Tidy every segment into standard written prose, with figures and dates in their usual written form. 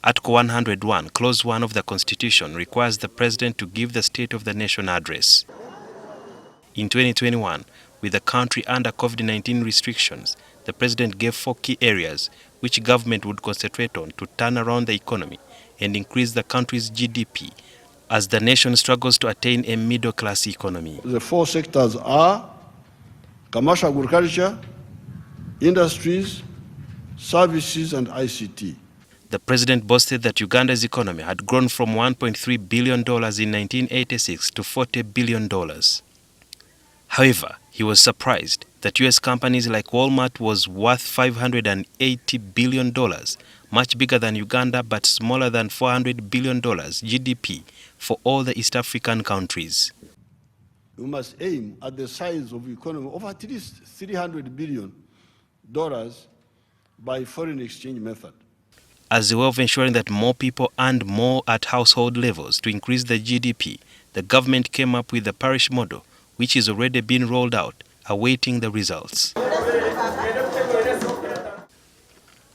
Article 101, Clause 1 of the Constitution requires the President to give the State of the Nation address. In 2021, with the country under COVID-19 restrictions, the President gave 4 key areas which government would concentrate on to turn around the economy and increase the country's GDP as the nation struggles to attain a middle-class economy. The 4 sectors are commercial agriculture, industries, services, and ICT. The President boasted that Uganda's economy had grown from $1.3 billion in 1986 to $40 billion. However, he was surprised that US companies like Walmart was worth $580 billion, much bigger than Uganda but smaller than $400 billion GDP for all the East African countries. We must aim at the size of the economy of at least $300 billion by foreign exchange method. As a way of ensuring that more people earned more at household levels to increase the GDP, the government came up with the parish model, which is already being rolled out, awaiting the results.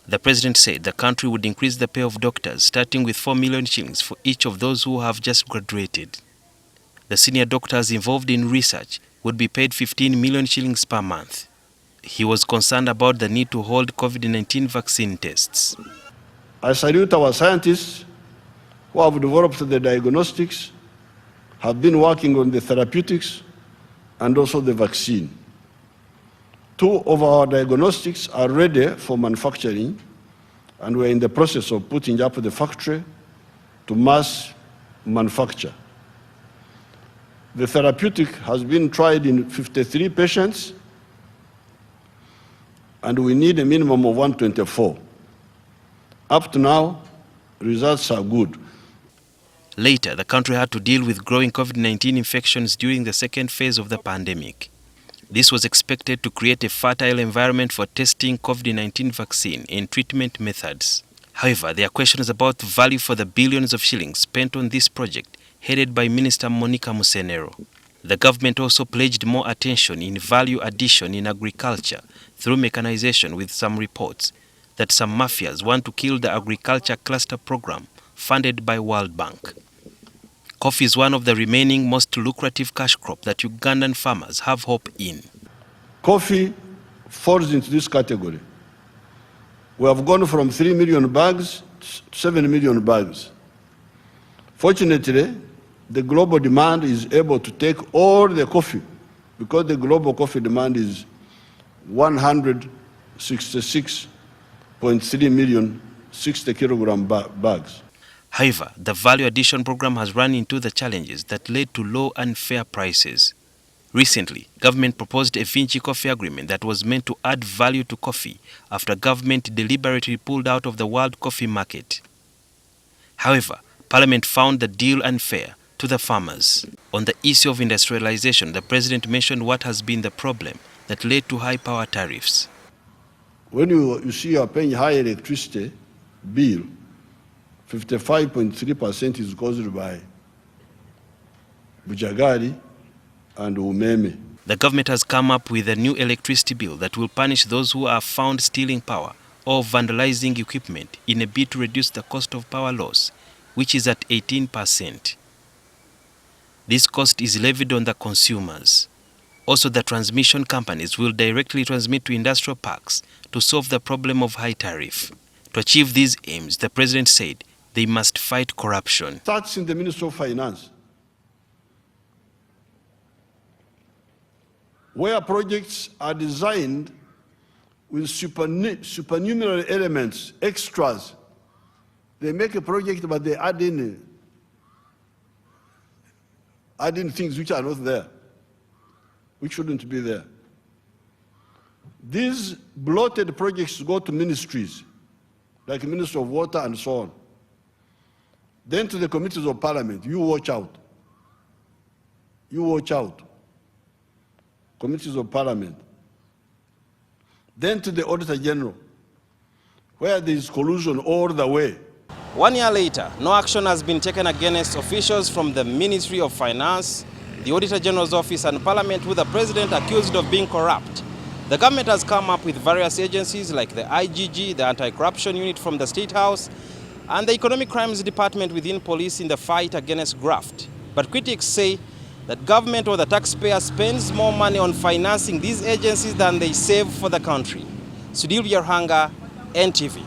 The President said the country would increase the pay of doctors, starting with 4 million shillings for each of those who have just graduated. The senior doctors involved in research would be paid 15 million shillings per month. He was concerned about the need to hold COVID-19 vaccine tests. I salute our scientists who have developed the diagnostics, have been working on the therapeutics, and also the vaccine. 2 of our diagnostics are ready for manufacturing, and we're in the process of putting up the factory to mass manufacture. The therapeutic has been tried in 53 patients, and we need a minimum of 124. Up to now, results are good. Later, the country had to deal with growing COVID-19 infections during the second phase of the pandemic. This was expected to create a fertile environment for testing COVID-19 vaccine and treatment methods. However, there are questions about the value for the billions of shillings spent on this project, headed by Minister Monica Musenero. The government also pledged more attention in value addition in agriculture through mechanization, with some reports that some mafias want to kill the agriculture cluster program funded by World Bank. Coffee is one of the remaining most lucrative cash crop that Ugandan farmers have hope in. Coffee falls into this category. We have gone from 3 million bags to 7 million bags. Fortunately, the global demand is able to take all the coffee, because the global coffee demand is 166.3 million 60 kilogram bags. However, the value addition program has run into the challenges that led to low and fair prices. Recently, government proposed a Vinci coffee agreement that was meant to add value to coffee after government deliberately pulled out of the world coffee market. However, Parliament found the deal unfair to the farmers. On the issue of industrialization, the President mentioned what has been the problem that led to high power tariffs. When you see you are paying high electricity bill, 55.3% is caused by Bujagari and Umeme. The government has come up with a new electricity bill that will punish those who are found stealing power or vandalizing equipment in a bid to reduce the cost of power loss, which is at 18%. This cost is levied on the consumers. Also, the transmission companies will directly transmit to industrial parks to solve the problem of high tariff. To achieve these aims, the President said they must fight corruption. Starts in the Ministry of Finance, where projects are designed with supernumerary elements, extras. They make a project, but they add in things which are not there, which shouldn't be there. These bloated projects go to ministries, like Ministry of Water and so on. Then to the committees of Parliament, you watch out. You watch out. Committees of Parliament. Then to the Auditor General, where there is collusion all the way. 1 year later, no action has been taken against officials from the Ministry of Finance, the Auditor General's Office and Parliament, with the President accused of being corrupt. The government has come up with various agencies like the IGG, the Anti-Corruption Unit from the State House, and the Economic Crimes Department within police in the fight against graft. But critics say that government or the taxpayer spends more money on financing these agencies than they save for the country. Sudhir Yarhanga, NTV.